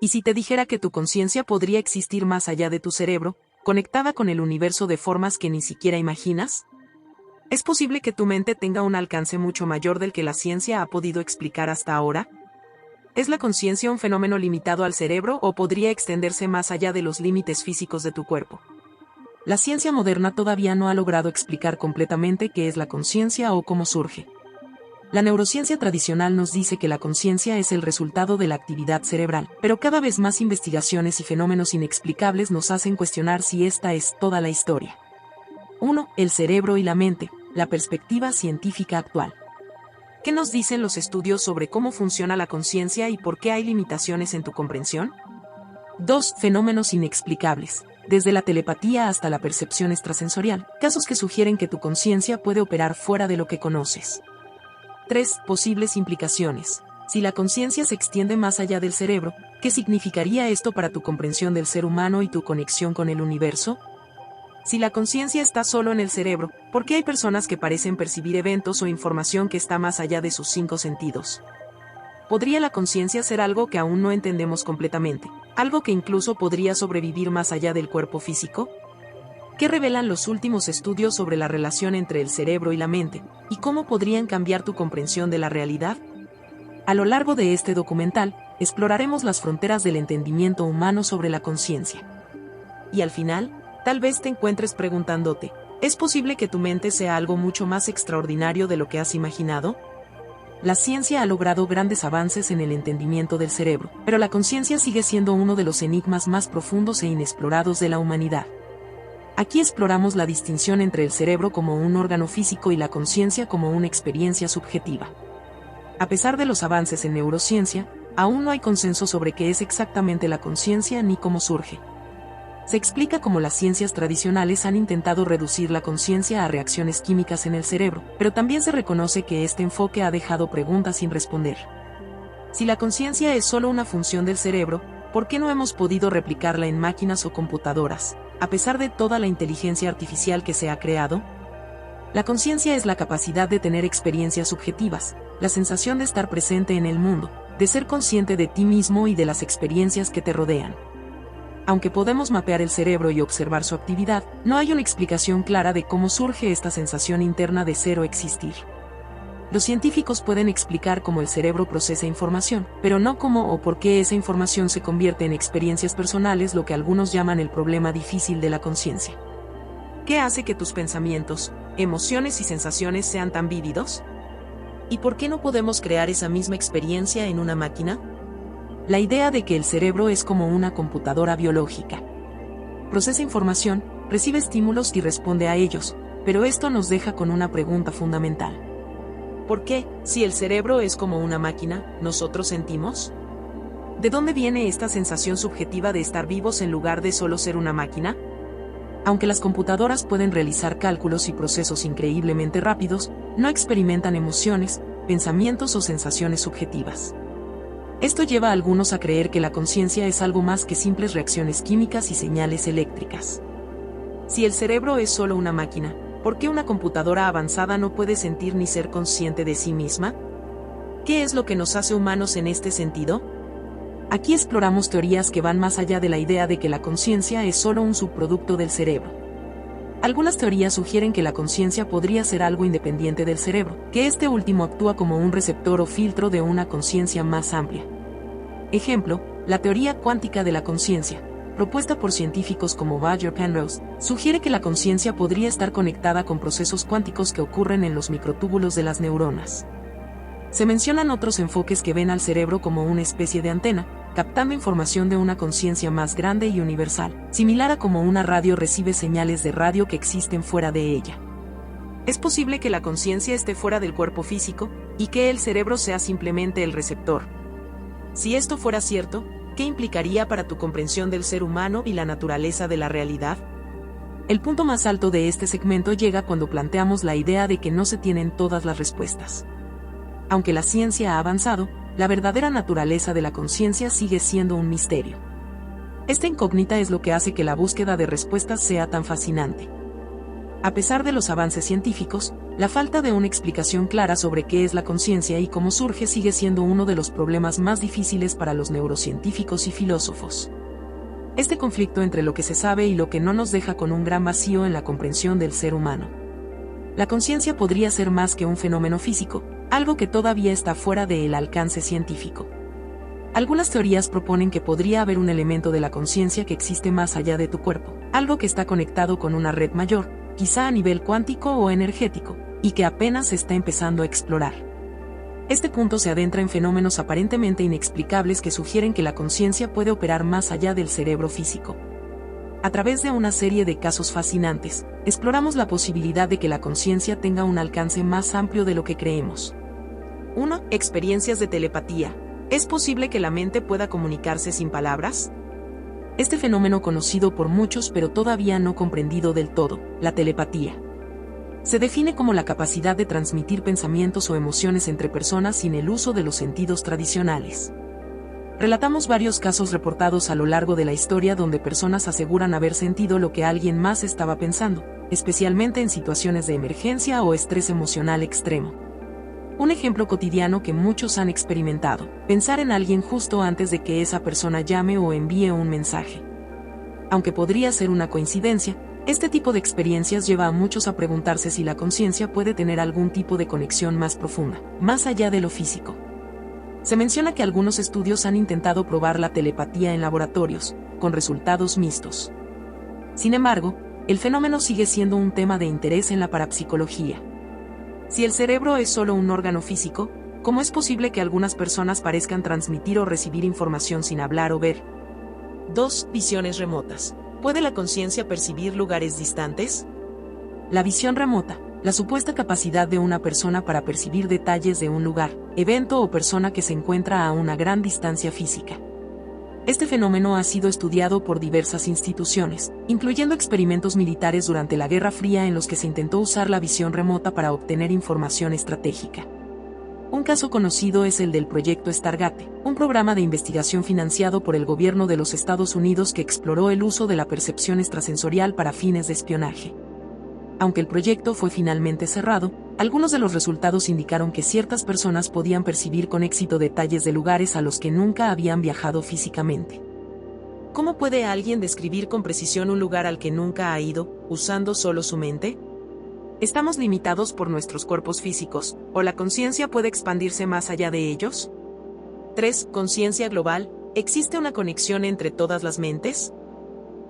¿Y si te dijera que tu conciencia podría existir más allá de tu cerebro, conectada con el universo de formas que ni siquiera imaginas? ¿Es posible que tu mente tenga un alcance mucho mayor del que la ciencia ha podido explicar hasta ahora? ¿Es la conciencia un fenómeno limitado al cerebro o podría extenderse más allá de los límites físicos de tu cuerpo? La ciencia moderna todavía no ha logrado explicar completamente qué es la conciencia o cómo surge. La neurociencia tradicional nos dice que la conciencia es el resultado de la actividad cerebral, pero cada vez más investigaciones y fenómenos inexplicables nos hacen cuestionar si esta es toda la historia. 1. El cerebro y la mente, la perspectiva científica actual. ¿Qué nos dicen los estudios sobre cómo funciona la conciencia y por qué hay limitaciones en tu comprensión? 2. Fenómenos inexplicables. Desde la telepatía hasta la percepción extrasensorial, casos que sugieren que tu conciencia puede operar fuera de lo que conoces. 3. Posibles implicaciones. Si la conciencia se extiende más allá del cerebro, ¿qué significaría esto para tu comprensión del ser humano y tu conexión con el universo? Si la conciencia está solo en el cerebro, ¿por qué hay personas que parecen percibir eventos o información que está más allá de sus 5 sentidos? ¿Podría la conciencia ser algo que aún no entendemos completamente, algo que incluso podría sobrevivir más allá del cuerpo físico? ¿Qué revelan los últimos estudios sobre la relación entre el cerebro y la mente, y cómo podrían cambiar tu comprensión de la realidad? A lo largo de este documental, exploraremos las fronteras del entendimiento humano sobre la conciencia. Y al final, tal vez te encuentres preguntándote, ¿es posible que tu mente sea algo mucho más extraordinario de lo que has imaginado? La ciencia ha logrado grandes avances en el entendimiento del cerebro, pero la conciencia sigue siendo uno de los enigmas más profundos e inexplorados de la humanidad. Aquí exploramos la distinción entre el cerebro como un órgano físico y la conciencia como una experiencia subjetiva. A pesar de los avances en neurociencia, aún no hay consenso sobre qué es exactamente la conciencia ni cómo surge. Se explica cómo las ciencias tradicionales han intentado reducir la conciencia a reacciones químicas en el cerebro, pero también se reconoce que este enfoque ha dejado preguntas sin responder. Si la conciencia es solo una función del cerebro, ¿por qué no hemos podido replicarla en máquinas o computadoras, a pesar de toda la inteligencia artificial que se ha creado? La conciencia es la capacidad de tener experiencias subjetivas, la sensación de estar presente en el mundo, de ser consciente de ti mismo y de las experiencias que te rodean. Aunque podemos mapear el cerebro y observar su actividad, no hay una explicación clara de cómo surge esta sensación interna de ser o existir. Los científicos pueden explicar cómo el cerebro procesa información, pero no cómo o por qué esa información se convierte en experiencias personales, lo que algunos llaman el problema difícil de la conciencia. ¿Qué hace que tus pensamientos, emociones y sensaciones sean tan vívidos? ¿Y por qué no podemos crear esa misma experiencia en una máquina? La idea de que el cerebro es como una computadora biológica. Procesa información, recibe estímulos y responde a ellos, pero esto nos deja con una pregunta fundamental. ¿Por qué, si el cerebro es como una máquina, nosotros sentimos? ¿De dónde viene esta sensación subjetiva de estar vivos en lugar de solo ser una máquina? Aunque las computadoras pueden realizar cálculos y procesos increíblemente rápidos, no experimentan emociones, pensamientos o sensaciones subjetivas. Esto lleva a algunos a creer que la conciencia es algo más que simples reacciones químicas y señales eléctricas. Si el cerebro es solo una máquina, ¿por qué una computadora avanzada no puede sentir ni ser consciente de sí misma? ¿Qué es lo que nos hace humanos en este sentido? Aquí exploramos teorías que van más allá de la idea de que la conciencia es solo un subproducto del cerebro. Algunas teorías sugieren que la conciencia podría ser algo independiente del cerebro, que este último actúa como un receptor o filtro de una conciencia más amplia. Ejemplo, la teoría cuántica de la conciencia, propuesta por científicos como Roger Penrose, sugiere que la conciencia podría estar conectada con procesos cuánticos que ocurren en los microtúbulos de las neuronas. Se mencionan otros enfoques que ven al cerebro como una especie de antena, captando información de una conciencia más grande y universal, similar a como una radio recibe señales de radio que existen fuera de ella. Es posible que la conciencia esté fuera del cuerpo físico, y que el cerebro sea simplemente el receptor. Si esto fuera cierto, ¿qué implicaría para tu comprensión del ser humano y la naturaleza de la realidad? El punto más alto de este segmento llega cuando planteamos la idea de que no se tienen todas las respuestas. Aunque la ciencia ha avanzado, la verdadera naturaleza de la conciencia sigue siendo un misterio. Esta incógnita es lo que hace que la búsqueda de respuestas sea tan fascinante. A pesar de los avances científicos, la falta de una explicación clara sobre qué es la conciencia y cómo surge sigue siendo uno de los problemas más difíciles para los neurocientíficos y filósofos. Este conflicto entre lo que se sabe y lo que no nos deja con un gran vacío en la comprensión del ser humano. La conciencia podría ser más que un fenómeno físico, algo que todavía está fuera del alcance científico. Algunas teorías proponen que podría haber un elemento de la conciencia que existe más allá de tu cuerpo, algo que está conectado con una red mayor, quizá a nivel cuántico o energético, y que apenas se está empezando a explorar. Este punto se adentra en fenómenos aparentemente inexplicables que sugieren que la conciencia puede operar más allá del cerebro físico. A través de una serie de casos fascinantes, exploramos la posibilidad de que la conciencia tenga un alcance más amplio de lo que creemos. 1. Experiencias de telepatía. ¿Es posible que la mente pueda comunicarse sin palabras? Este fenómeno conocido por muchos pero todavía no comprendido del todo, la telepatía. Se define como la capacidad de transmitir pensamientos o emociones entre personas sin el uso de los sentidos tradicionales. Relatamos varios casos reportados a lo largo de la historia donde personas aseguran haber sentido lo que alguien más estaba pensando, especialmente en situaciones de emergencia o estrés emocional extremo. Un ejemplo cotidiano que muchos han experimentado: pensar en alguien justo antes de que esa persona llame o envíe un mensaje. Aunque podría ser una coincidencia, este tipo de experiencias lleva a muchos a preguntarse si la conciencia puede tener algún tipo de conexión más profunda, más allá de lo físico. Se menciona que algunos estudios han intentado probar la telepatía en laboratorios, con resultados mixtos. Sin embargo, el fenómeno sigue siendo un tema de interés en la parapsicología. Si el cerebro es solo un órgano físico, ¿cómo es posible que algunas personas parezcan transmitir o recibir información sin hablar o ver? 2. Visiones remotas. ¿Puede la conciencia percibir lugares distantes? La visión remota, la supuesta capacidad de una persona para percibir detalles de un lugar, evento o persona que se encuentra a una gran distancia física. Este fenómeno ha sido estudiado por diversas instituciones, incluyendo experimentos militares durante la Guerra Fría en los que se intentó usar la visión remota para obtener información estratégica. Un caso conocido es el del Proyecto Stargate, un programa de investigación financiado por el gobierno de los Estados Unidos que exploró el uso de la percepción extrasensorial para fines de espionaje. Aunque el proyecto fue finalmente cerrado, algunos de los resultados indicaron que ciertas personas podían percibir con éxito detalles de lugares a los que nunca habían viajado físicamente. ¿Cómo puede alguien describir con precisión un lugar al que nunca ha ido, usando solo su mente? ¿Estamos limitados por nuestros cuerpos físicos, o la conciencia puede expandirse más allá de ellos? 3. Conciencia global. ¿Existe una conexión entre todas las mentes?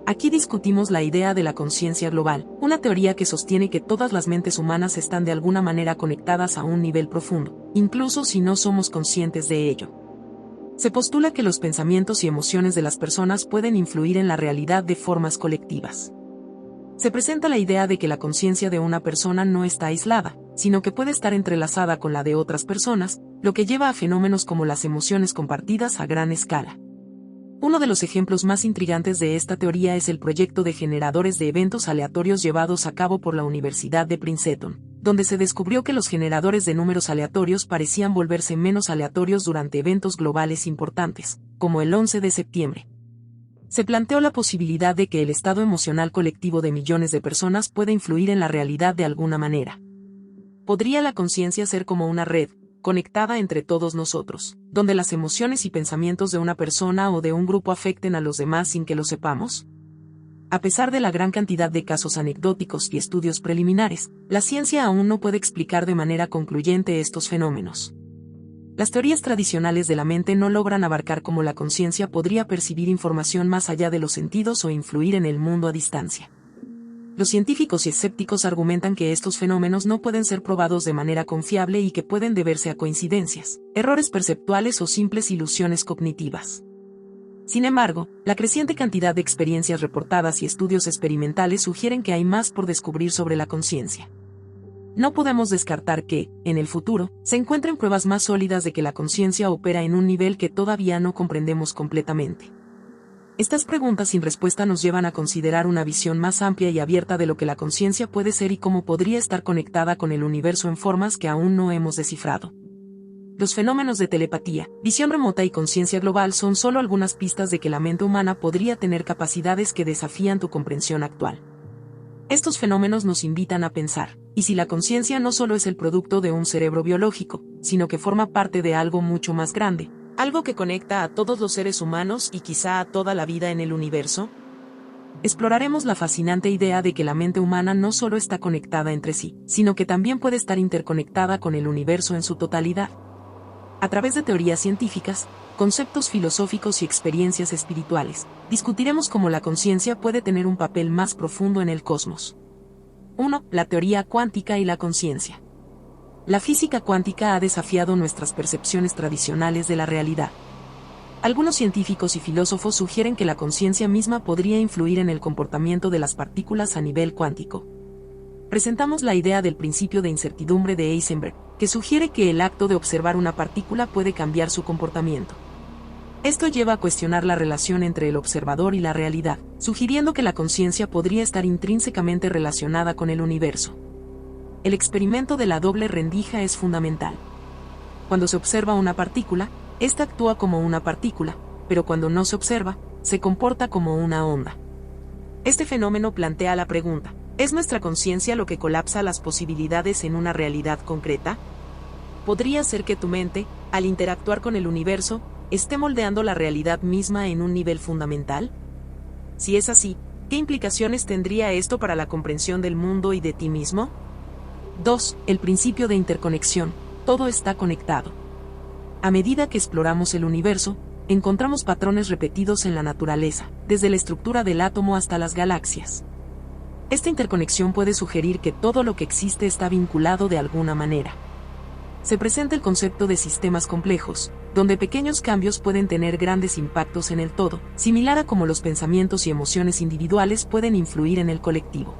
Aquí discutimos la idea de la conciencia global, una teoría que sostiene que todas las mentes humanas están de alguna manera conectadas a un nivel profundo, incluso si no somos conscientes de ello. Se postula que los pensamientos y emociones de las personas pueden influir en la realidad de formas colectivas. Se presenta la idea de que la conciencia de una persona no está aislada, sino que puede estar entrelazada con la de otras personas, lo que lleva a fenómenos como las emociones compartidas a gran escala. Uno de los ejemplos más intrigantes de esta teoría es el proyecto de generadores de eventos aleatorios llevados a cabo por la Universidad de Princeton, donde se descubrió que los generadores de números aleatorios parecían volverse menos aleatorios durante eventos globales importantes, como el 11 de septiembre. Se planteó la posibilidad de que el estado emocional colectivo de millones de personas pueda influir en la realidad de alguna manera. ¿Podría la conciencia ser como una red, conectada entre todos nosotros, donde las emociones y pensamientos de una persona o de un grupo afecten a los demás sin que lo sepamos? A pesar de la gran cantidad de casos anecdóticos y estudios preliminares, la ciencia aún no puede explicar de manera concluyente estos fenómenos. Las teorías tradicionales de la mente no logran abarcar cómo la conciencia podría percibir información más allá de los sentidos o influir en el mundo a distancia. Los científicos y escépticos argumentan que estos fenómenos no pueden ser probados de manera confiable y que pueden deberse a coincidencias, errores perceptuales o simples ilusiones cognitivas. Sin embargo, la creciente cantidad de experiencias reportadas y estudios experimentales sugieren que hay más por descubrir sobre la conciencia. No podemos descartar que, en el futuro, se encuentren pruebas más sólidas de que la conciencia opera en un nivel que todavía no comprendemos completamente. Estas preguntas sin respuesta nos llevan a considerar una visión más amplia y abierta de lo que la conciencia puede ser y cómo podría estar conectada con el universo en formas que aún no hemos descifrado. Los fenómenos de telepatía, visión remota y conciencia global son solo algunas pistas de que la mente humana podría tener capacidades que desafían tu comprensión actual. Estos fenómenos nos invitan a pensar, ¿y si la conciencia no solo es el producto de un cerebro biológico, sino que forma parte de algo mucho más grande, algo que conecta a todos los seres humanos y quizá a toda la vida en el universo? Exploraremos la fascinante idea de que la mente humana no solo está conectada entre sí, sino que también puede estar interconectada con el universo en su totalidad. A través de teorías científicas, conceptos filosóficos y experiencias espirituales, discutiremos cómo la conciencia puede tener un papel más profundo en el cosmos. 1. La teoría cuántica y la conciencia. La física cuántica ha desafiado nuestras percepciones tradicionales de la realidad. Algunos científicos y filósofos sugieren que la conciencia misma podría influir en el comportamiento de las partículas a nivel cuántico. Presentamos la idea del principio de incertidumbre de Heisenberg, que sugiere que el acto de observar una partícula puede cambiar su comportamiento. Esto lleva a cuestionar la relación entre el observador y la realidad, sugiriendo que la conciencia podría estar intrínsecamente relacionada con el universo. El experimento de la doble rendija es fundamental. Cuando se observa una partícula, esta actúa como una partícula, pero cuando no se observa, se comporta como una onda. Este fenómeno plantea la pregunta: ¿es nuestra conciencia lo que colapsa las posibilidades en una realidad concreta? ¿Podría ser que tu mente, al interactuar con el universo, esté moldeando la realidad misma en un nivel fundamental? Si es así, ¿qué implicaciones tendría esto para la comprensión del mundo y de ti mismo? 2. El principio de interconexión. Todo está conectado. A medida que exploramos el universo, encontramos patrones repetidos en la naturaleza, desde la estructura del átomo hasta las galaxias. Esta interconexión puede sugerir que todo lo que existe está vinculado de alguna manera. Se presenta el concepto de sistemas complejos, donde pequeños cambios pueden tener grandes impactos en el todo, similar a cómo los pensamientos y emociones individuales pueden influir en el colectivo.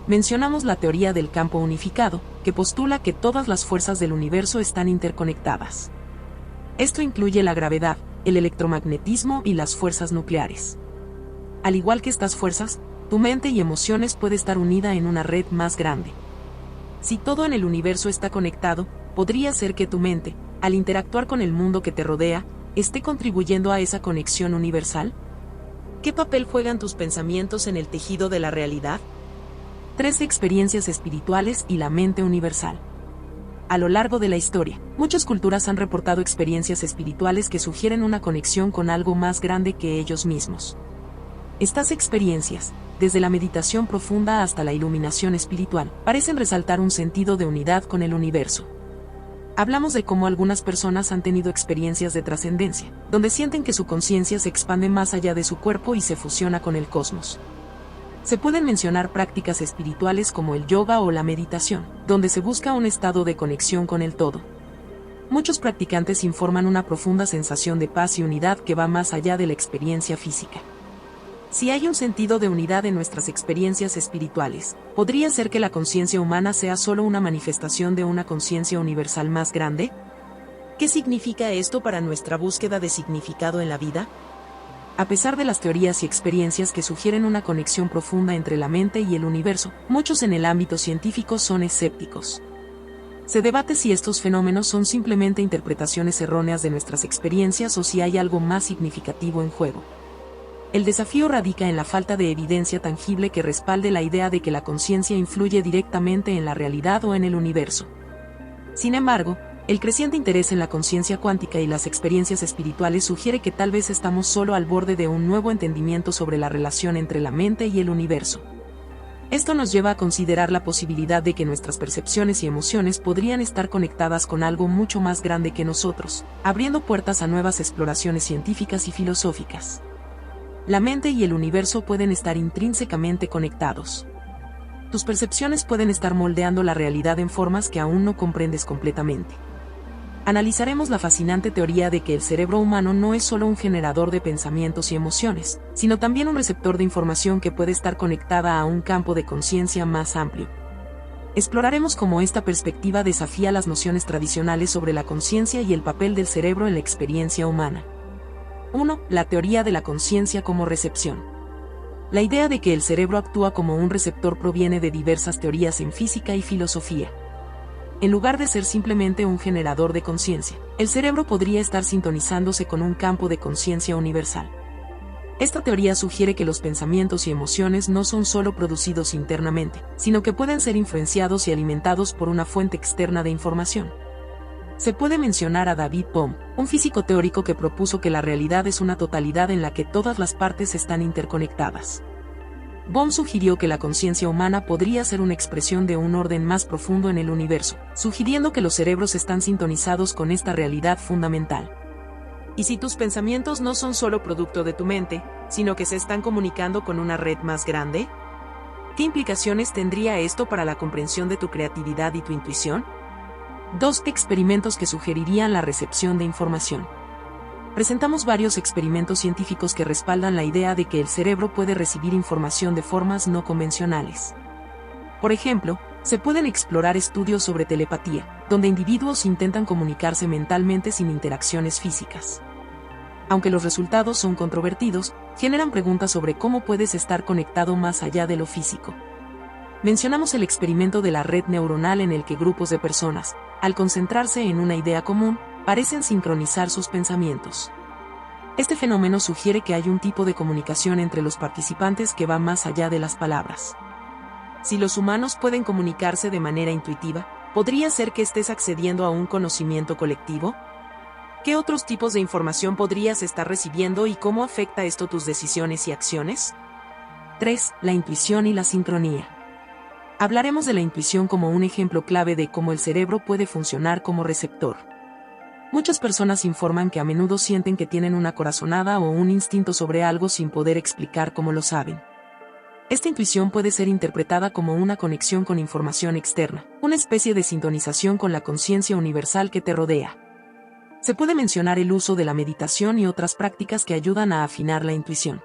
Mencionamos la teoría del campo unificado, que postula que todas las fuerzas del universo están interconectadas. Esto incluye la gravedad, el electromagnetismo y las fuerzas nucleares. Al igual que estas fuerzas, tu mente y emociones puede estar unida en una red más grande. Si todo en el universo está conectado, podría ser que tu mente, al interactuar con el mundo que te rodea, esté contribuyendo a esa conexión universal. ¿Qué papel juegan tus pensamientos en el tejido de la realidad? 3. Experiencias espirituales y la mente universal. A lo largo de la historia, muchas culturas han reportado experiencias espirituales que sugieren una conexión con algo más grande que ellos mismos. Estas experiencias, desde la meditación profunda hasta la iluminación espiritual, parecen resaltar un sentido de unidad con el universo. Hablamos de cómo algunas personas han tenido experiencias de trascendencia, donde sienten que su conciencia se expande más allá de su cuerpo y se fusiona con el cosmos. Se pueden mencionar prácticas espirituales como el yoga o la meditación, donde se busca un estado de conexión con el todo. Muchos practicantes informan una profunda sensación de paz y unidad que va más allá de la experiencia física. Si hay un sentido de unidad en nuestras experiencias espirituales, ¿podría ser que la conciencia humana sea solo una manifestación de una conciencia universal más grande? ¿Qué significa esto para nuestra búsqueda de significado en la vida? A pesar de las teorías y experiencias que sugieren una conexión profunda entre la mente y el universo, muchos en el ámbito científico son escépticos. Se debate si estos fenómenos son simplemente interpretaciones erróneas de nuestras experiencias o si hay algo más significativo en juego. El desafío radica en la falta de evidencia tangible que respalde la idea de que la conciencia influye directamente en la realidad o en el universo. Sin embargo, el creciente interés en la conciencia cuántica y las experiencias espirituales sugiere que tal vez estamos solo al borde de un nuevo entendimiento sobre la relación entre la mente y el universo. Esto nos lleva a considerar la posibilidad de que nuestras percepciones y emociones podrían estar conectadas con algo mucho más grande que nosotros, abriendo puertas a nuevas exploraciones científicas y filosóficas. La mente y el universo pueden estar intrínsecamente conectados. Tus percepciones pueden estar moldeando la realidad en formas que aún no comprendes completamente. Analizaremos la fascinante teoría de que el cerebro humano no es solo un generador de pensamientos y emociones, sino también un receptor de información que puede estar conectada a un campo de conciencia más amplio. Exploraremos cómo esta perspectiva desafía las nociones tradicionales sobre la conciencia y el papel del cerebro en la experiencia humana. 1. La teoría de la conciencia como recepción. La idea de que el cerebro actúa como un receptor proviene de diversas teorías en física y filosofía. En lugar de ser simplemente un generador de conciencia, el cerebro podría estar sintonizándose con un campo de conciencia universal. Esta teoría sugiere que los pensamientos y emociones no son solo producidos internamente, sino que pueden ser influenciados y alimentados por una fuente externa de información. Se puede mencionar a David Bohm, un físico teórico que propuso que la realidad es una totalidad en la que todas las partes están interconectadas. Bohm sugirió que la conciencia humana podría ser una expresión de un orden más profundo en el universo, sugiriendo que los cerebros están sintonizados con esta realidad fundamental. ¿Y si tus pensamientos no son solo producto de tu mente, sino que se están comunicando con una red más grande? ¿Qué implicaciones tendría esto para la comprensión de tu creatividad y tu intuición? 2 experimentos que sugerirían la recepción de información. Presentamos varios experimentos científicos que respaldan la idea de que el cerebro puede recibir información de formas no convencionales. Por ejemplo, se pueden explorar estudios sobre telepatía, donde individuos intentan comunicarse mentalmente sin interacciones físicas. Aunque los resultados son controvertidos, generan preguntas sobre cómo puedes estar conectado más allá de lo físico. Mencionamos el experimento de la red neuronal en el que grupos de personas, al concentrarse en una idea común, parecen sincronizar sus pensamientos. Este fenómeno sugiere que hay un tipo de comunicación entre los participantes que va más allá de las palabras. Si los humanos pueden comunicarse de manera intuitiva, ¿podría ser que estés accediendo a un conocimiento colectivo? ¿Qué otros tipos de información podrías estar recibiendo y cómo afecta esto tus decisiones y acciones? 3. La intuición y la sincronía. Hablaremos de la intuición como un ejemplo clave de cómo el cerebro puede funcionar como receptor. Muchas personas informan que a menudo sienten que tienen una corazonada o un instinto sobre algo sin poder explicar cómo lo saben. Esta intuición puede ser interpretada como una conexión con información externa, una especie de sintonización con la conciencia universal que te rodea. Se puede mencionar el uso de la meditación y otras prácticas que ayudan a afinar la intuición.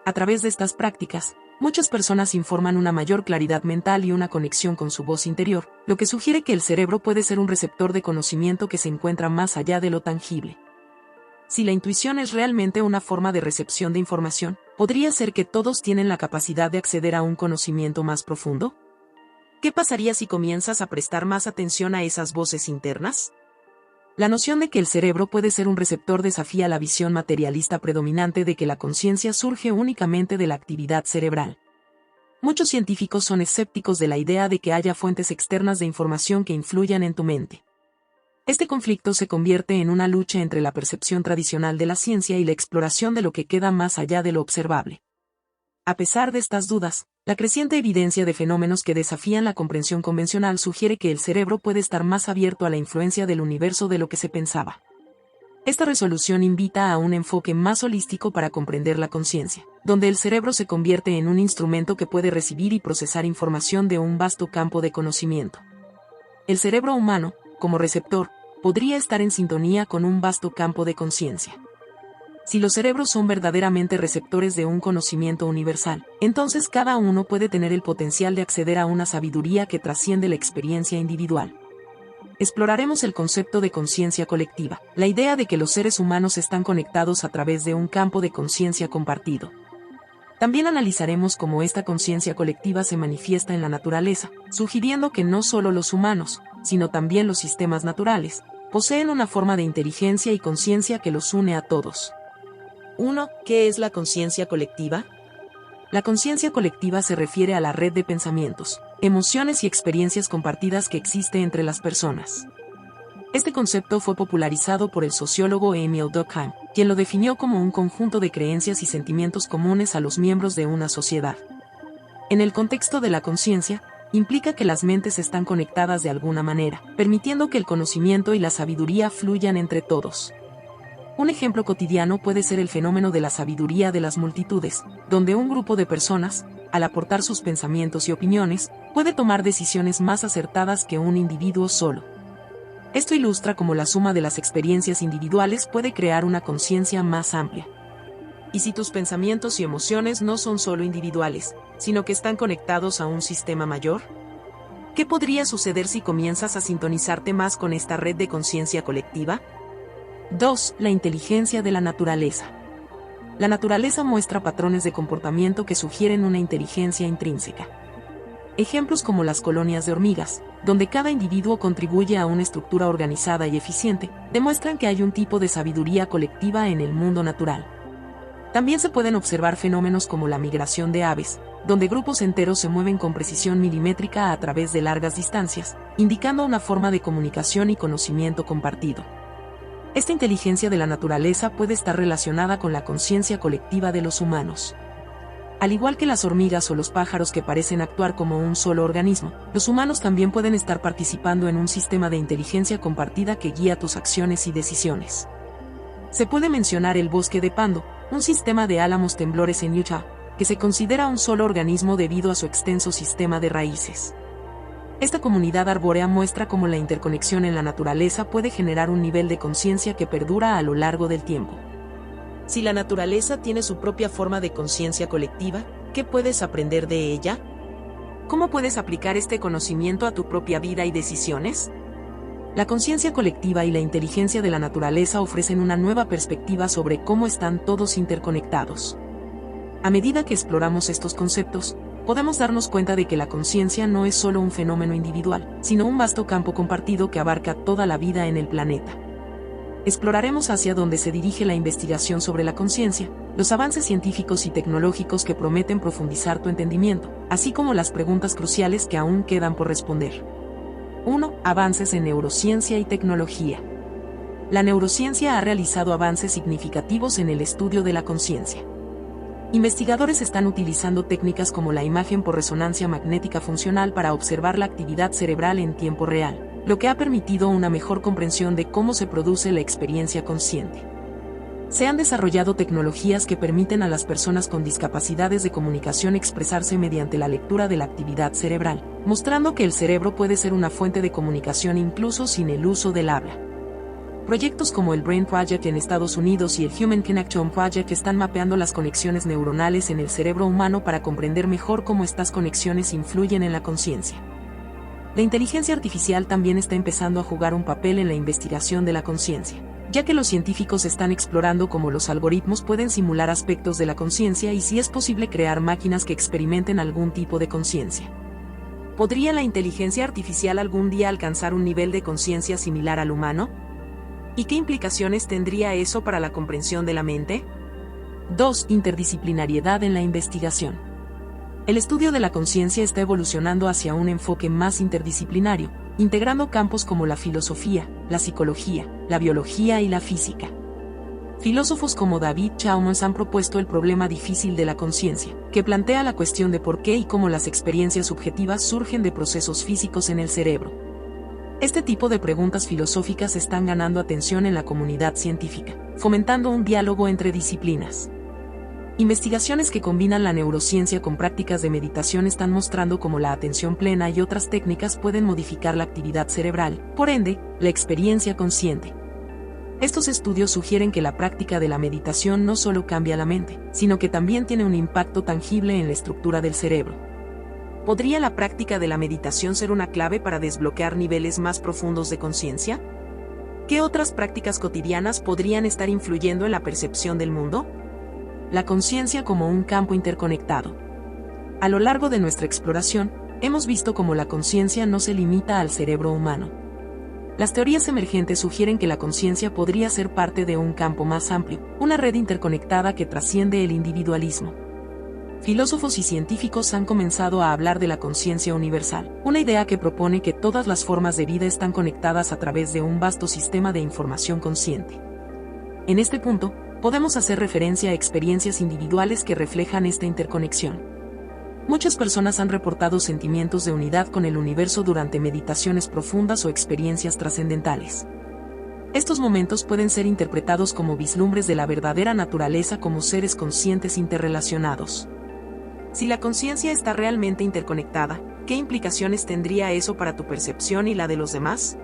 A través de estas prácticas, muchas personas informan una mayor claridad mental y una conexión con su voz interior, lo que sugiere que el cerebro puede ser un receptor de conocimiento que se encuentra más allá de lo tangible. Si la intuición es realmente una forma de recepción de información, ¿podría ser que todos tienen la capacidad de acceder a un conocimiento más profundo? ¿Qué pasaría si comienzas a prestar más atención a esas voces internas? La noción de que el cerebro puede ser un receptor desafía la visión materialista predominante de que la conciencia surge únicamente de la actividad cerebral. Muchos científicos son escépticos de la idea de que haya fuentes externas de información que influyan en tu mente. Este conflicto se convierte en una lucha entre la percepción tradicional de la ciencia y la exploración de lo que queda más allá de lo observable. A pesar de estas dudas, la creciente evidencia de fenómenos que desafían la comprensión convencional sugiere que el cerebro puede estar más abierto a la influencia del universo de lo que se pensaba. Esta resolución invita a un enfoque más holístico para comprender la conciencia, donde el cerebro se convierte en un instrumento que puede recibir y procesar información de un vasto campo de conocimiento. El cerebro humano, como receptor, podría estar en sintonía con un vasto campo de conciencia. Si los cerebros son verdaderamente receptores de un conocimiento universal, entonces cada uno puede tener el potencial de acceder a una sabiduría que trasciende la experiencia individual. Exploraremos el concepto de conciencia colectiva, la idea de que los seres humanos están conectados a través de un campo de conciencia compartido. También analizaremos cómo esta conciencia colectiva se manifiesta en la naturaleza, sugiriendo que no solo los humanos, sino también los sistemas naturales, poseen una forma de inteligencia y conciencia que los une a todos. 1. ¿Qué es la conciencia colectiva? La conciencia colectiva se refiere a la red de pensamientos, emociones y experiencias compartidas que existe entre las personas. Este concepto fue popularizado por el sociólogo Emil Durkheim, quien lo definió como un conjunto de creencias y sentimientos comunes a los miembros de una sociedad. En el contexto de la conciencia, implica que las mentes están conectadas de alguna manera, permitiendo que el conocimiento y la sabiduría fluyan entre todos. Un ejemplo cotidiano puede ser el fenómeno de la sabiduría de las multitudes, donde un grupo de personas, al aportar sus pensamientos y opiniones, puede tomar decisiones más acertadas que un individuo solo. Esto ilustra cómo la suma de las experiencias individuales puede crear una conciencia más amplia. ¿Y si tus pensamientos y emociones no son solo individuales, sino que están conectados a un sistema mayor? ¿Qué podría suceder si comienzas a sintonizarte más con esta red de conciencia colectiva? 2. La inteligencia de la naturaleza. La naturaleza muestra patrones de comportamiento que sugieren una inteligencia intrínseca. Ejemplos como las colonias de hormigas, donde cada individuo contribuye a una estructura organizada y eficiente, demuestran que hay un tipo de sabiduría colectiva en el mundo natural. También se pueden observar fenómenos como la migración de aves, donde grupos enteros se mueven con precisión milimétrica a través de largas distancias, indicando una forma de comunicación y conocimiento compartido. Esta inteligencia de la naturaleza puede estar relacionada con la conciencia colectiva de los humanos. Al igual que las hormigas o los pájaros que parecen actuar como un solo organismo, los humanos también pueden estar participando en un sistema de inteligencia compartida que guía tus acciones y decisiones. Se puede mencionar el bosque de Pando, un sistema de álamos temblores en Utah, que se considera un solo organismo debido a su extenso sistema de raíces. Esta comunidad arbórea muestra cómo la interconexión en la naturaleza puede generar un nivel de conciencia que perdura a lo largo del tiempo. Si la naturaleza tiene su propia forma de conciencia colectiva, ¿qué puedes aprender de ella? ¿Cómo puedes aplicar este conocimiento a tu propia vida y decisiones? La conciencia colectiva y la inteligencia de la naturaleza ofrecen una nueva perspectiva sobre cómo están todos interconectados. A medida que exploramos estos conceptos, podemos darnos cuenta de que la conciencia no es solo un fenómeno individual, sino un vasto campo compartido que abarca toda la vida en el planeta. Exploraremos hacia dónde se dirige la investigación sobre la conciencia, los avances científicos y tecnológicos que prometen profundizar tu entendimiento, así como las preguntas cruciales que aún quedan por responder. 1. Avances en neurociencia y tecnología. La neurociencia ha realizado avances significativos en el estudio de la conciencia. Investigadores están utilizando técnicas como la imagen por resonancia magnética funcional para observar la actividad cerebral en tiempo real, lo que ha permitido una mejor comprensión de cómo se produce la experiencia consciente. Se han desarrollado tecnologías que permiten a las personas con discapacidades de comunicación expresarse mediante la lectura de la actividad cerebral, mostrando que el cerebro puede ser una fuente de comunicación incluso sin el uso del habla. Proyectos como el Brain Project en Estados Unidos y el Human Connection Project están mapeando las conexiones neuronales en el cerebro humano para comprender mejor cómo estas conexiones influyen en la conciencia. La inteligencia artificial también está empezando a jugar un papel en la investigación de la conciencia, ya que los científicos están explorando cómo los algoritmos pueden simular aspectos de la conciencia y si es posible crear máquinas que experimenten algún tipo de conciencia. ¿Podría la inteligencia artificial algún día alcanzar un nivel de conciencia similar al humano? ¿Y qué implicaciones tendría eso para la comprensión de la mente? 2. Interdisciplinariedad en la investigación. El estudio de la conciencia está evolucionando hacia un enfoque más interdisciplinario, integrando campos como la filosofía, la psicología, la biología y la física. Filósofos como David Chalmers han propuesto el problema difícil de la conciencia, que plantea la cuestión de por qué y cómo las experiencias subjetivas surgen de procesos físicos en el cerebro. Este tipo de preguntas filosóficas están ganando atención en la comunidad científica, fomentando un diálogo entre disciplinas. Investigaciones que combinan la neurociencia con prácticas de meditación están mostrando cómo la atención plena y otras técnicas pueden modificar la actividad cerebral, por ende, la experiencia consciente. Estos estudios sugieren que la práctica de la meditación no solo cambia la mente, sino que también tiene un impacto tangible en la estructura del cerebro. ¿Podría la práctica de la meditación ser una clave para desbloquear niveles más profundos de conciencia? ¿Qué otras prácticas cotidianas podrían estar influyendo en la percepción del mundo? La conciencia como un campo interconectado. A lo largo de nuestra exploración, hemos visto cómo la conciencia no se limita al cerebro humano. Las teorías emergentes sugieren que la conciencia podría ser parte de un campo más amplio, una red interconectada que trasciende el individualismo. Filósofos y científicos han comenzado a hablar de la conciencia universal, una idea que propone que todas las formas de vida están conectadas a través de un vasto sistema de información consciente. En este punto, podemos hacer referencia a experiencias individuales que reflejan esta interconexión. Muchas personas han reportado sentimientos de unidad con el universo durante meditaciones profundas o experiencias trascendentales. Estos momentos pueden ser interpretados como vislumbres de la verdadera naturaleza como seres conscientes interrelacionados. Si la conciencia está realmente interconectada, ¿qué implicaciones tendría eso para tu percepción y la de los demás?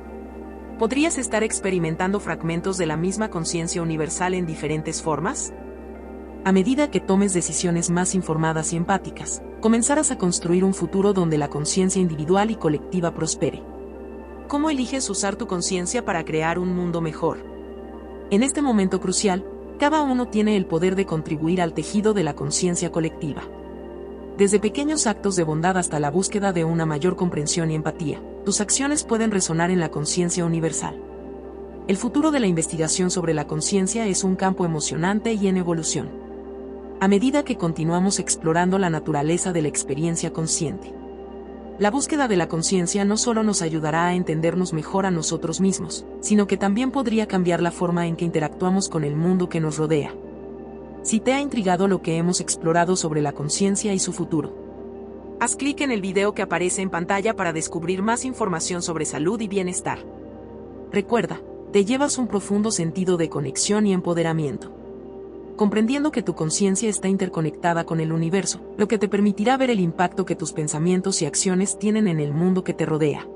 ¿Podrías estar experimentando fragmentos de la misma conciencia universal en diferentes formas? A medida que tomes decisiones más informadas y empáticas, comenzarás a construir un futuro donde la conciencia individual y colectiva prospere. ¿Cómo eliges usar tu conciencia para crear un mundo mejor? En este momento crucial, cada uno tiene el poder de contribuir al tejido de la conciencia colectiva. Desde pequeños actos de bondad hasta la búsqueda de una mayor comprensión y empatía, tus acciones pueden resonar en la conciencia universal. El futuro de la investigación sobre la conciencia es un campo emocionante y en evolución. a medida que continuamos explorando la naturaleza de la experiencia consciente. La búsqueda de la conciencia no solo nos ayudará a entendernos mejor a nosotros mismos, sino que también podría cambiar la forma en que interactuamos con el mundo que nos rodea. Si te ha intrigado lo que hemos explorado sobre la conciencia y su futuro, haz clic en el video que aparece en pantalla para descubrir más información sobre salud y bienestar. Recuerda, te llevas un profundo sentido de conexión y empoderamiento, comprendiendo que tu conciencia está interconectada con el universo, lo que te permitirá ver el impacto que tus pensamientos y acciones tienen en el mundo que te rodea.